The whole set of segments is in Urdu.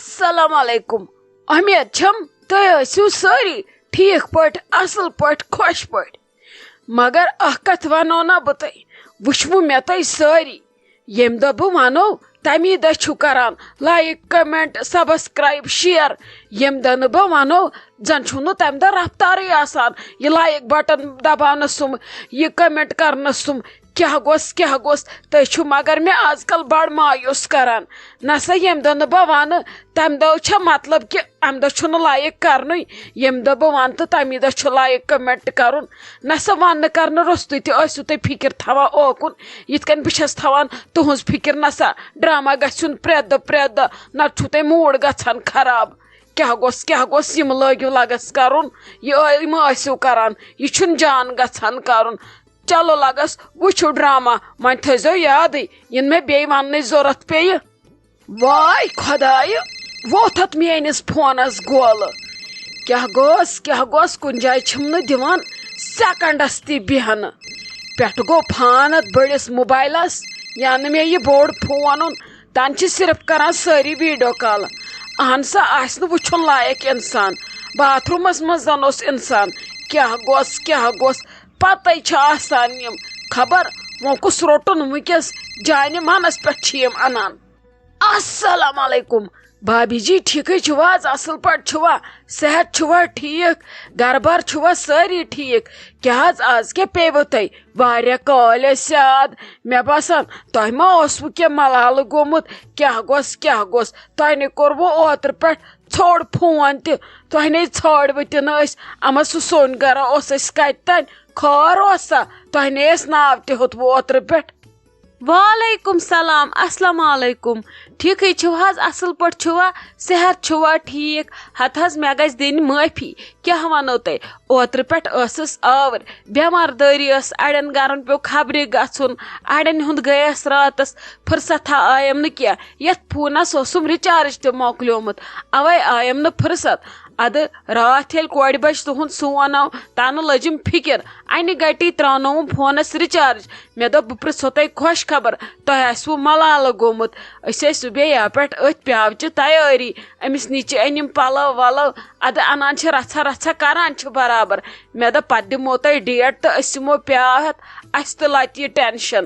السلام علیکم امید چھم تُہۍ سٲری ٹھیٖک پٲٹھۍ اصل پٲٹھۍ خۄش پٲٹھۍ مگر اکھ کتھ ونو نا بہٕ تۄہہِ وٕچھوٕ مےٚ تۄہہِ سٲری ییٚمہِ دۄہ بہٕ ونو تمی دۄہ چھُو کران لایک کمنٹ سبسکرایب شیر ییٚمہِ دۄہ نہٕ بہٕ ونو زن چھُ نہٕ تمہِ دۄہ رفتارٕے آسان یہِ لایک بٹن دباونس سُم یہِ کمنٹ کرنس سُم کیٛاہ گوٚژھ تُہۍ چھِو مگر مےٚ آز کل بڑ مایوٗس کران نسا ییٚمہِ دۄہ نہٕ بہٕ ونہٕ تمہِ دۄہ چھا مطلب کہِ امہِ دۄہ چھُنہٕ لایک کرنُے ییٚمہِ دۄہ بہٕ ونہٕ تہٕ تمی دۄہ چھُ لایک کمنٹ کرُن نسا وننہٕ کرنہٕ روٚستُے تہِ ٲسِو تُہۍ فکر تھاوان اوکُن یِتھ کٔنۍ بہٕ چھس تھاوان تُہنٛز فکر نسا ڈراما گژھُن پرٛٮ۪تھ دۄہ نتہٕ چھُو تۄہہِ موٗڈ گژھان خراب کیٛاہ گوٚژھ یِم لٲگِو لگس کرُن یِم ٲسِو کران یہِ چھُنہٕ جان گژھان کرُن چلو لگس وٕچھو ڈراما وۄنۍ تھٲیزیو یادٕے یِنہٕ مےٚ بیٚیہِ وننٕچ ضوٚرتھ پیٚیہِ واے خۄدایہِ ووٚتھ اتھ میٲنِس فونس گولہٕ کیٛاہ گوٚژھ کُنہِ جایہِ چھِم نہٕ دِوان سیکنڈس تہِ بیہنہٕ پٮ۪ٹھٕ گوٚو فان اتھ بٔڑِس موبایلس یا نہٕ مےٚ یہِ بوٚڑ فون اوٚن تن چھِ صرف کران سٲری ویڈیو کالہٕ اہن سا آسہِ نہٕ وٕچھُن لایق انسان باتھ روٗمس منٛز زن اوس انسان کیٛاہ گوٚژھ پتے چھِ آسان یِم خبر وۄنۍ کُس روٚٹُن وٕنکیٚس جانہِ منس پٮ۪ٹھ چھِ یِم انان السلام علیکم بھابی جی ٹھیٖکٕے چھِوا حظ اصل پٲٹھۍ چھِوا صحت چھُوا ٹھیٖک گرٕ بار چھِوا سٲری ٹھیٖک کیٛاہ حظ آز کیٛاہ پیٚوٕ تۄہہِ واریاہ کالہِ ٲسۍ یاد مےٚ باسان تۄہہِ ما اوسوٕ کینٛہہ ملالہٕ گوٚمُت کیٛاہ گوٚژھ تۄہہِ نَے کوٚروٕ اوترٕ پٮ۪ٹھ ژھوٚڑ فون تہِ تۄہہِ نَے ژھٲڑوٕ تہِ نہٕ أسۍ اما سُہ سوٚن گرا اوس أسۍ کتہِ تانۍ خٲر اوسا تۄہہِ نَے اَسہِ ناو تہِ ہیوٚتوٕ اوترٕ پٮ۪ٹھ وعلیکم سلام السلام علیکم ٹھیٖکٕے چھِو حظ اصل پٲٹھۍ چھِوا صحت چھُوا ٹھیٖک ہتہٕ حظ مےٚ گژھِ دِنۍ معٲفی کیٛاہ ونو تۄہہِ اوترٕ پٮ۪ٹھ ٲسٕس آوٕر بٮ۪مار دٲری ٲس اڑٮ۪ن گرن پیوٚو خبرِ گژھُن اڑٮ۪ن ہُنٛد گٔیس راتس فرستھا آیم نہٕ کینٛہہ یتھ فونس اوسُم رِچارٕج تہِ مۄکلیومُت اوے آیم نہٕ فرست ادٕ راتھ ییٚلہِ کورِ بجہِ تُہُنٛد سون آو تنہٕ لٔجِم فکر انہِ گٹی تراونووُم فونس رِچارٕج مےٚ دوٚپ بہٕ پرژھو تۄہہِ خۄش خبر تۄہہِ آسوٕ ملالہٕ گوٚمُت أسۍ ٲسۍ صُبحے پٮ۪ٹھ أتھۍ پیٛاوچہِ تیٲری أمِس نِچہِ أنِم پلو ولو ادٕ انان چھِ رژھا کران چھِ برابر مےٚ دوٚپ پتہٕ دِمو تۄہہِ ڈیٹ تہٕ أسۍ یِمو پیٛاو ہٮ۪تھ اسہِ تہِ لتہِ یہِ ٹینشن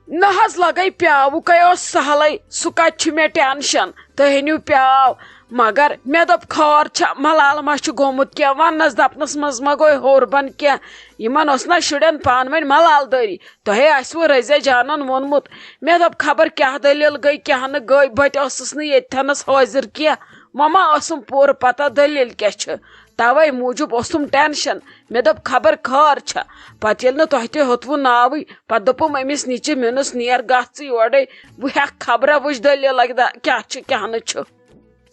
نہ حظ لگے پیٛاوُکے اوس سہلٕے سُہ کتہِ چھُ مےٚ ٹینشن تُہۍ أنِو پیٛاو مگر مےٚ دوٚپ خٲر چھا ملالہٕ ما چھُ گوٚمُت کینٛہہ وننس دپنس منٛز ما گوٚو ہیوٚر بۄن کینٛہہ یِمن اوس نا شُرٮ۪ن پانہٕ ؤنۍ ملال دٲری تۄہے آسوٕ رٔزیا جانن ووٚنمُت مےٚ دوٚپ خبر کیٛاہ دٔلیٖل گٔے کیٛاہ نہٕ گٔے بہٕ تہِ ٲسٕس نہٕ ییٚتھٮ۪نس حٲضر کینٛہہ وۄنۍ ما ٲسٕم پوٗرٕ پتہ دٔلیٖل کیٛاہ چھِ توے موٗجوٗب اوسُم ٹینشن مےٚ دوٚپ خبر خٲر چھا پتہٕ ییٚلہِ نہٕ تۄہہِ تہِ ہیوٚتوٕ ناوٕے پتہٕ دوٚپُم أمِس نِچہِ مِنُس نیر گژھ ژٕ یورے بہٕ ہٮ۪کھ خبرا وٕچھ دٔلیٖل کیٛاہ چھِ کیٛاہ نہٕ چھُ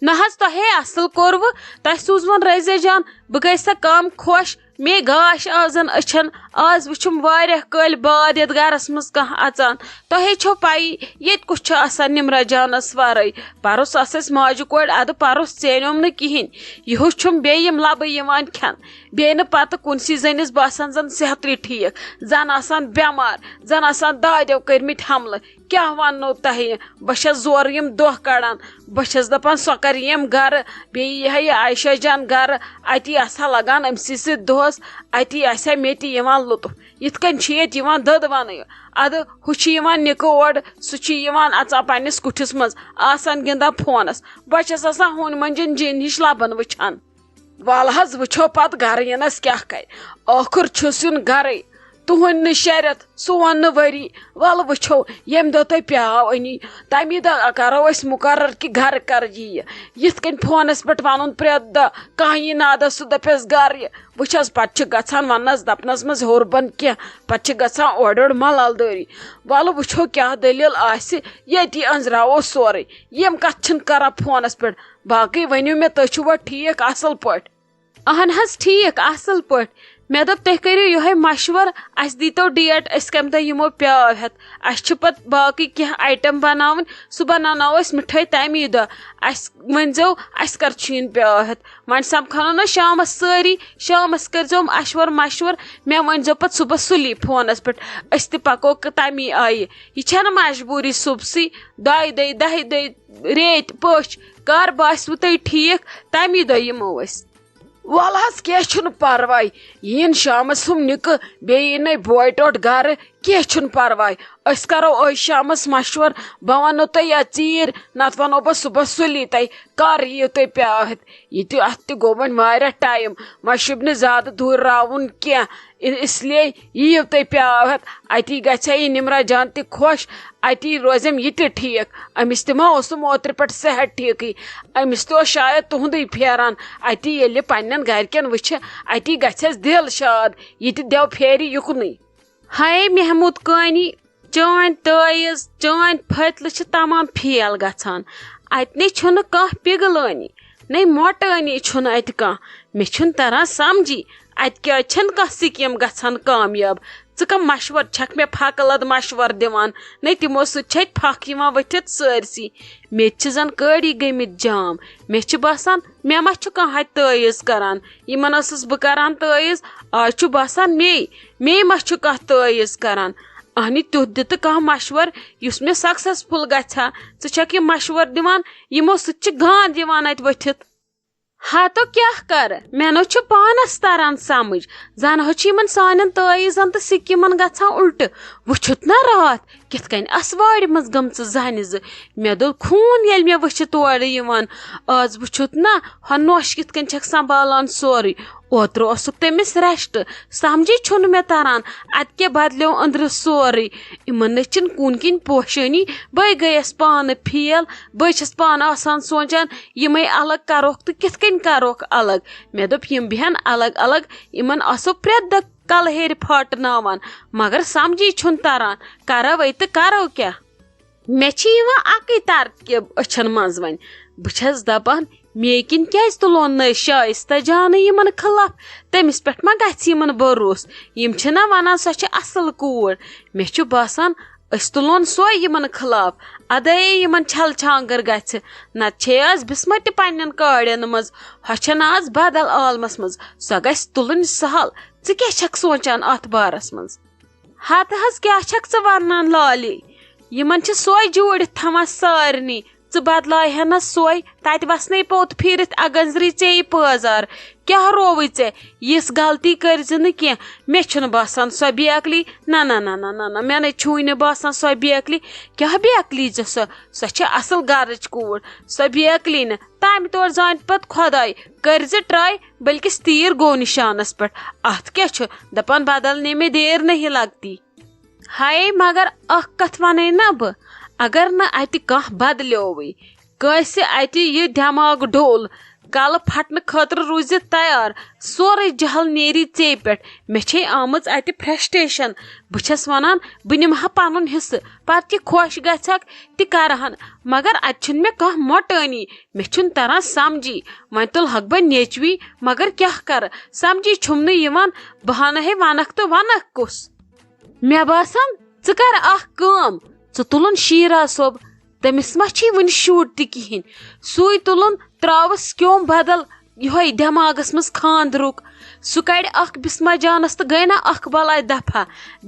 نہ حظ تۄہے اصل کوٚروٕ تۄہہِ سوٗزوُن رٔزیا جان بہٕ گٔیس سا کم خۄش مے گاش آزن أچھن آز وٕچھُم واریاہ کٲلۍ باد یتھ گرس منٛز کانٛہہ اژان تۄہے چھو پایی ییٚتہِ کُس چھُ آسان نِمرا جانس ورٲے پرُس ٲس اَسہِ ماجہِ کورِ ادٕ پرُس ژینیوم نہٕ کِہینۍ یِہُس چھُم بیٚیہِ یِم لبہٕ یِوان کھٮ۪ن بیٚیہِ نہٕ پتہٕ کُنسٕے زٔنِس باسان زن صحتٕے ٹھیٖک زن آسان بٮ۪مار زن آسان دادیو کٔرمٕتۍ حملہٕ کیٛاہ وننو تۄہہِ بہٕ چھس زورٕ یِم دۄہ کڑان بہٕ چھس دپان سۄ کر یِم گرٕ بیٚیہِ یِہے یہِ عایشہ جان گرٕ اتی آسہا لگان أمسٕے سۭتۍ دۄہس اتی آسہِ ہا مےٚ تہِ یِوان لُطف یِتھ کٔنۍ چھِ ییٚتہِ یِوان دٔد ونٕنۍ ادٕ ہُہ چھُ یِوان نِکہٕ اورٕ سُہ چھُ یِوان اژان پننِس کُٹھِس منٛز آسان گِنٛدان فونس بہٕ چھس آسان ہُنۍ منجن جِن ہِش لبن وٕچھان ولہٕ حظ وٕچھو پتہٕ گرٕ یِنس کیٛاہ کرِ ٲخٕر چھُس یُن گرے تُہُنٛد نہٕ شرٮ۪تھ سون نہٕ ؤری ولہٕ وٕچھو ییٚمہِ دۄہ تُہۍ پیٛاو أنی تمی دۄہ کرو أسۍ مُقرر کہِ گرٕ کر یِیہِ یِتھ کٔنۍ فونس پٮ۪ٹھ ونُن پرٛٮ۪تھ دۄہ کانٛہہ یی نادس سُہ دپٮ۪س گرٕ یہِ وٕچھ حظ پتہٕ چھِ گژھان وننس دپنس منٛز ہیوٚر بۄن کینٛہہ پتہٕ چھِ گژھان اورٕ یورٕ ملال دٲری ولہٕ وٕچھو کیٛاہ دٔلیٖل آسہِ ییٚتی أنٛزراوو سورُے یِم کتھ چھِنہٕ کران فونس پٮ۪ٹھ باقٕے ؤنِو مےٚ تُہۍ چھِوا ٹھیٖک اصل پٲٹھۍ اہن حظ ٹھیٖک اصل پٲٹھۍ مےٚ دوٚپ تُہۍ کٔرِو یِہوے مشور اَسہِ دیٖتو ڈیٹ أسۍ کَمہِ دۄہ یِمو پیٛاو ہٮ۪تھ اَسہِ چھُ پَتہٕ باقٕے کینٛہہ آیٹم بَناوٕنۍ سُہ بَناوناوو أسۍ مِٹھٲے تَمی دۄہ اَسہِ ؤنۍزیو اَسہِ کر چھُ یُن پیٛاو ہٮ۪تھ وۄنۍ سَمکھاونو نا شامَس سٲری شامَس کٔرۍزیوم اَشور مشور مےٚ ؤنۍزیو پَتہٕ صُبحس سُلی فونَس پٮ۪ٹھ أسۍ تہِ پَکو تَمی آیہِ یہِ چھَنہٕ مجبوٗری صُبسٕے 2 دۄہہِ 10 دۄہہِ ریتۍ پٔچھ کر باسِوٕ تۄہہِ ٹھیٖک تَمی دۄہ یِمو أسۍ وَلہٕ حظ کینٛہہ چھُنہٕ پَرواے یِن شامَس ہُم نِکہٕ بیٚیہِ یِنَے بوے ٹوٹھ گَرٕ کینٛہہ چھُنہٕ پَرواے أسۍ کَرو أزۍ شامَس مشور بہٕ وَنو تۄہہِ یا ژیٖرۍ نَتہٕ وَنو بہٕ صُبحس سُلی تۄہہِ کر یِیِو تُہۍ پیٛاو ہٮ۪تھ یہِ تہِ اَتھ تہِ گوٚو وۄنۍ واریاہ ٹایم وۄنۍ شوٗبہِ نہٕ زیادٕ دوٗرِ راوُن کینٛہہ اِسلیے یِیِو تُہۍ پیٛاو ہٮ۪تھ اَتی گژھِ ہا یہِ نِمرا جان تہِ خۄش اَتی روزٮ۪م یہِ تہِ ٹھیٖک أمِس تہِ ما اوسُم اوترٕ پٮ۪ٹھ صحت ٹھیٖکٕے أمِس تہِ اوس شاید تُہُنٛدُے پھیران اَتی ییٚلہِ یہِ پنٛنٮ۪ن گَرِکٮ۪ن وٕچھِ اَتی گژھٮ۪س دِل شاد یہِ تہِ دٮ۪و پھیرِ یُکنُے ہاے محموٗد کانی چٲنۍ تٲیِز چٲنۍ پھٔتلہٕ چھِ تمام فیل گژھان اَتہِ نَے چھُنہٕ کانٛہہ پِگلٲنی نَے مۄٹٲنی چھُنہٕ اَتہِ کانٛہہ مےٚ چھُنہٕ تران سَمجی اَتہِ کیٛازِ چھَنہٕ کانٛہہ سِکیٖم گژھان کامیاب ژٕ کَم مشور چھَکھ مےٚ پھَکہٕ لد مشور دِوان نَے تِمو سۭتۍ چھِ اَتہِ پھَکھ یِوان ؤتھِتھ سٲرسٕے مےٚ تہِ چھِ زَن کٲڑی گٔمٕتۍ جام مےٚ چھُ باسان مےٚ ما چھُ کانٛہہ اَتہِ تٲیٖز کران یِمن ٲسٕس بہٕ کران تٲیٖز آز چھُ باسان مے ما چھُ کانٛہہ تٲیٖز کران اہنہِ تیُتھ دِ تہٕ کانٛہہ مشور یُس مےٚ سکسیسفُل گژھِ ہا ژٕ چھکھ یہِ مشور دِوان یِمو سۭتۍ چھِ گانٛد یِوان اَتہِ ؤتھِتھ ہتو کیٛاہ کرٕ مےٚ نہ چھُ پانس تران سمجھ زن ہو چھِ یِمن سانٮ۪ن تٲیٖزن تہٕ سِکیٖمن گژھان اُلٹہٕ وٕچھُتھ نا راتھ کِتھ کٔنۍ آسہٕ وارِ منٛز گٔمژٕ زنہِ زٕ مےٚ دوٚپ خوٗن ییٚلہِ مےٚ وٕچھِ تورٕ یِوان آز وٕچھُتھ نا ہۄ نۄش کِتھ کٔنۍ چھکھ سنبھالان سورُے اوترٕ اوسُکھ تٔمِس ریسٹ سمجھے چھُنہٕ مےٚ تران اَتہِ کیٛاہ بدلیو أنٛدرٕ سورُے یِمن نہ چھِنہٕ کُن کِنۍ پوشٲنی بٔے گٔیس پانہٕ فیل بٔے چھس پانہٕ آسان سونچان یِمے الگ کروکھ تہٕ کِتھ کٔنۍ کروکھ الگ مےٚ دوٚپ یِم بیٚہن الگ الگ یِمن آسو پرٛٮ۪تھ دۄہ کلہٕ ہیرِ پھاٹناوان مگر سمجھی چھُنہٕ تران کروے تہٕ کرو کیٛاہ مےٚ چھِ یِوان اکٕے ترکیب أچھن منٛز وۄنۍ بہٕ چھس دپان مے کِنۍ کیٛازِ تُلون نہٕ أسۍ شایستہ جانٕے یِمن خٕلاف تٔمِس پٮ۪ٹھ ما گژھِ یِمن بروسہٕ یِم چھِنہ ونان سۄ چھِ اصٕل کوٗر مےٚ چھُ باسان أسۍ تُلون سۄے یِمن خٕلاف ادے یِمن چھل چھانگر گژھِ نتہٕ چھے آز بِسمہ تہِ پننٮ۪ن کاڑٮ۪ن منٛز ہۄ چھنہٕ آز بدل عالمس منٛز سۄ گژھِ تُلٕنۍ سہل ژٕ کیٛاہ چھکھ سونچان اتھ بارس منٛز ہتہٕ حظ کیٛاہ چھکھ ژٕ ونان لالے یِمن چھِ سۄے جوٗڑِتھ تھاوان سارنٕے ژٕ بدلاے ہٮ۪نس سۄے تتہِ وسنے پوٚت پھیٖرِتھ اگنزری ژےٚ پٲزار کیٛاہ رووٕے ژےٚ یِژھ غلطی کٔرزِ نہٕ کینٛہہ مےٚ چھُنہٕ باسان سۄ بیکلی نہ نہ نہ نہ نہ مےٚ نَے چھُے نہٕ باسان سۄ بیکلی کیٛاہ بیکلی ژےٚ سۄ چھِ اصٕل گرٕچ کوٗر سۄ بیکلی نہٕ تَمہِ طور زانہِ پتہٕ خۄداے کٔرزِ ٹراے بٔلکِس تیٖر گوٚو نِشانس پٮ۪ٹھ اتھ کیٛاہ چھُ دپان بدلنے میں دیر نہیں لگتی ہاے مگر اکھ کتھ ونے نا بہٕ اگر نہٕ اَتہِ کانٛہہ بدلیووٕے کٲنٛسہِ اَتہِ یہِ دٮ۪ماغ ڈوٚل کلہٕ پھٹنہٕ خٲطرٕ روٗزِ تیار سورُے جہل نیری ژےٚ پٮ۪ٹھ مےٚ چھے آمٕژ اَتہِ فرسٹریشن بہٕ چھس ونان بہٕ نِمہٕ ہا پنُن حصہٕ پتہٕ کہِ خۄش گژھکھ تہِ کرہن مگر اَتہِ چھُنہٕ مےٚ کانٛہہ مۄٹٲنی مےٚ چھُنہٕ تران سمجھی وۄنۍ تُلہکھ بہٕ نیچوی مگر کیٛاہ کرٕ سمجھی چھُم نہٕ یِوان بہٕ ہنا ہے ونکھ تہٕ ونکھ کُس مےٚ باسان ژٕ کر اکھ کٲم ژٕ تُلُن شیٖرا صٲب تٔمِس ما چھِ وُنہِ شُر تہِ کِہینۍ سُے تُلُن تراوُس کیوم بدل یِہوے دٮ۪ماغس منٛز خاندرُک سُہ کڑِ اکھ بِسما جانس تہٕ گٔے نا اکھ بلاے دفعہ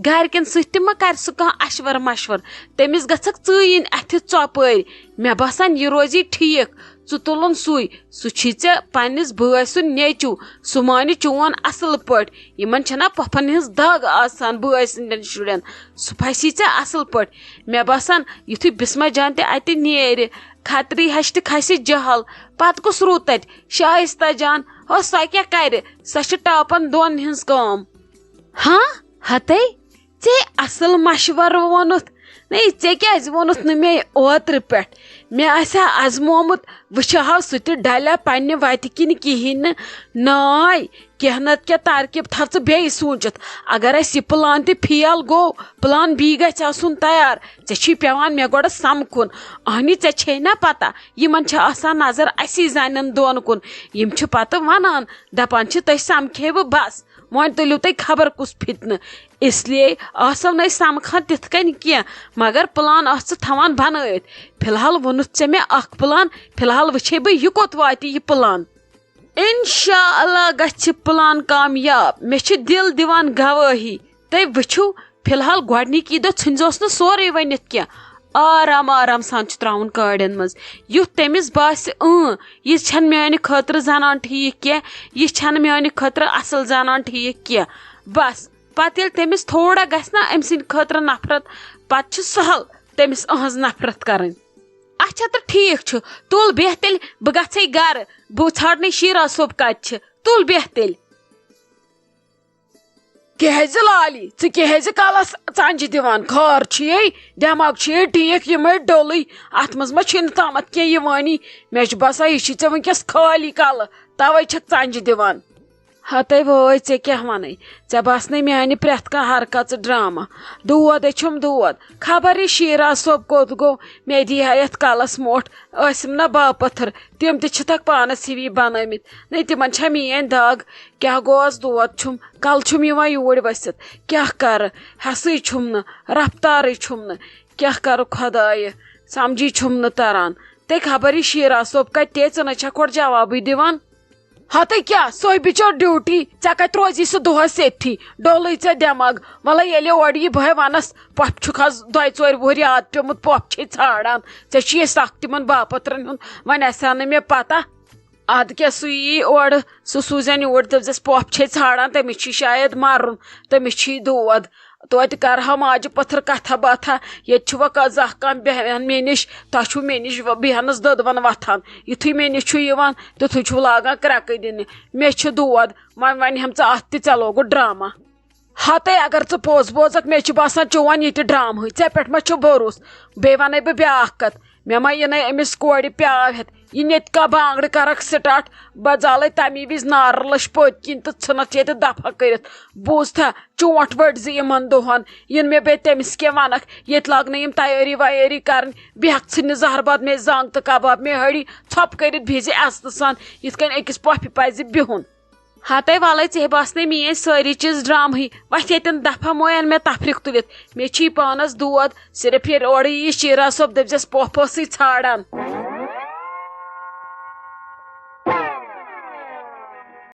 گرِکٮ۪ن سۭتۍ تہِ ما کرِ سُہ کانٛہہ اشور مشور تٔمِس گژھکھ ژٕ یِنۍ اتھِ ژۄپٲرۍ مےٚ باسان یہِ روزی ٹھیٖک ژٕ تُلُن سُے سُہ چھی ژےٚ پننِس بٲے سُنٛد نیچوٗ سُہ مانہِ چون اصل پٲٹھۍ یِمن چھنا پۄپھن ہٕنٛز دگ آسان بٲے سٕنٛدٮ۪ن شُرٮ۪ن سُہ پھسی ژےٚ اصل پٲٹھۍ مےٚ باسان یُتھُے بِسما جان تہِ اَتہِ نیرِ کھتری ہش تہِ کھسہِ جہل پتہٕ کُس روٗد تتہِ شایستہ جان ہو سۄ کیٛاہ کرِ سۄ چھِ ٹاپن دۄن ہٕنٛز کٲم ہاں ہتے ژےٚ اصل مشور ووٚنُتھ نَے ژےٚ کیٛازِ ووٚنُتھ نہٕ مےٚ اوترٕ پٮ۪ٹھ مےٚ آسہِ ہا ازمومُت وٕچھِ ہاو سُہ تہِ ڈلیا پننہِ وتہِ کِنۍ کِہینۍ نہٕ ناے کینٛہہ نتہٕ کینٛہہ ترکیب تھاو ژٕ بیٚیہِ سوٗنچِتھ اگر اسہِ یہِ پلان تہِ فیل گوٚو پلان بی گژھِ آسُن تیار ژےٚ چھی پیٚوان مےٚ گۄڈٕ سمکھُن اہنی ژےٚ چھے نا پتہ یِمن چھِ آسان نظر اسی زنٮ۪ن دۄن کُن یِم چھِ پتہٕ ونان دپان چھِ تُہۍ سمکھیوٕ بس وۄنۍ تُلِو تُہۍ خبر کُس فتنہٕ اس لیے آسو نہٕ أسۍ سمکھان تِتھ کٔنۍ کینٛہہ مگر پلان آس ژٕ تھاوان بنٲیِتھ فی الحال ووٚنُتھ ژےٚ مےٚ اکھ پلان فی الحال وٕچھے بہٕ یہِ کوٚت واتہِ یہِ پلان انشاء اللہ گژھِ پلان کامیاب مےٚ چھُ دل دِوان گوٲہی تُہۍ وٕچھِو فی الحال گۄڈنِکی دۄہ ژھٕنزوس نہٕ سورُے ؤنِتھ کینٛہہ آرام آرام سان چھُ تراوُن کاڑٮ۪ن منٛز یُتھ تٔمِس باسہِ یہِ چھنہٕ میانہِ خٲطرٕ زنان ٹھیٖک کینٛہہ یہِ چھنہٕ میانہِ خٲطرٕ اصل زنان ٹھیٖک کینٛہہ بس پتہٕ ییٚلہِ تٔمِس تھوڑا گژھِ نا أمۍ سٕنٛدِ خٲطرٕ نفرت پتہٕ چھُ سہل تٔمِس أہنٛز نفرت کرٕنۍ اچھا تہٕ ٹھیٖک چھُ تُل بیٚہہ تیٚلہِ بہٕ گژھے گرٕ بہٕ ژھانڈنٕے شیٖرا صٲب کتہِ چھِ تُل بیٚہہ تیٚلہِ کیازِ لالی ژٕ کیازِ کالس ژانجہِ دِوان خٲر چھُیے دٮ۪ماغ چھُیے ٹھیٖک یِمے ڈولٕے اتھ منٛز ما چھُنہٕ تامتھ کینٛہہ یِوانی مےٚ چھُ باسان یہِ چھِ ژےٚ وٕنکیٚس خٲلی کالہٕ توے چھکھ ژانجہِ دِوان ہتے وٲے ژےٚ کیٛاہ ونے ژےٚ باسنے میانہِ پرٛٮ۪تھ کانٛہہ حرکژٕ ڈرامہ دودے چھُم دود خبر یہِ شیٖرا صٲب کوٚت گوٚو مےٚ دِیا یتھ کلس موٹھ ٲسِم نا باپتھر تِم تہِ چھِتھکھ پانس ہِوی بنٲمٕتۍ نے تِمن چھا میٲنۍ دگ کیٛاہ گوس دود چھُم کلہٕ چھُم یِوان یوٗرۍ ؤسِتھ کیٛاہ کرٕ ہٮ۪سٕے چھُم نہٕ رفتارٕے چھُم نہٕ کیٛاہ کرٕ خۄدایہِ سمجھی چھُم نہٕ تران تے خبر یہِ شیٖرا صٲب کتہِ ژٕ نَے چھکھ گۄڈٕ جوابٕے دِوان ہتے کیٛاہ سۄے بِچٲر ڈیوٹی ژےٚ کتہِ روزی سُہ دۄہس ییٚتھی ڈولٕے ژےٚ دٮ۪ماغ وَلے ییٚلہِ اورٕ یہِ بہٕ ونس پۄپھِ چھُکھ حظ 2-4 وُہر یاد پیوٚمُت پۄپھ چھے ژھانڈان ژےٚ چھُے سکھ تِمن باپترن ہُنٛد وۄنۍ آسہِ ہا نہٕ مےٚ پتہ ادٕ کیٛاہ سُہ یی اورٕ سُہ سوٗزٮ۪ن یور دٔپزٮ۪س پۄپھ چھے ژھانڈان تٔمِس چھُے شاید مرُن تٔمِس چھُے دود توتہِ کرہا ماجہِ پٔتھر کتھا باتھا ییٚتہِ چھُ وۄنۍ زانٛہہ کانٛہہ بیٚہن مےٚ نِش تۄہہِ چھُو مےٚ نِش بیٚہنس دٔدوَن وتھان یُتھُے مےٚ نِش چھُ یِوان تیُتھُے چھُو لاگان کرٛٮ۪کہٕ دِنہِ مےٚ چھُ دود وۄنۍ ونہم ژٕ اتھ تہِ ژےٚ لوگُت ڈرامہ ہتے اگر ژٕ پوٚز بوزکھ مےٚ چھُ باسان چون یہِ تہِ ڈرامہٕے ژےٚ پٮ۪ٹھ ما چھُ بروسہٕ بیٚیہِ ونَے بہٕ بیٛاکھ کتھ مےٚ ما یِنَے أمِس کورِ پیاو ہٮ۪تھ یہِ نٮ۪تہِ کانٛہہ بانگڑٕ کرکھ سٹاٹ بہٕ زالے تمی وِزِ نارٕ لٔچھ پٔتۍ کِنۍ تہٕ ژھٕنکھ ییٚتہِ دفا کٔرِتھ بوٗزتھا چونٛٹھ ؤٹۍ زِ یِمن دۄہن یِنہٕ مےٚ بیٚیہِ تٔمِس کینٛہہ ونکھ ییٚتہِ لاگنہٕ یِم تیٲری ویٲری کرٕنۍ بیٚہکھ ژھٕنہِ زہرباد مےٚ زنٛگ تہٕ کباب مےٚ ہڑی ژھۄپہٕ کٔرِتھ بِہزِ عزتہٕ سان یِتھ کٔنۍ أکِس پۄپھِ پزِ بِہُن ہتے وَلے ژےٚ باسنے میٲنۍ سٲری چیٖز ڈرامہٕے وۄتھ ییٚتٮ۪ن دفا موین مےٚ تفریٖق تُلِتھ مےٚ چھُے پانس دود صرف ییٚلہِ اورٕ یی شیٖرا صٲب دٔپزٮ۪س پۄپھ ٲسٕے ژھانڈان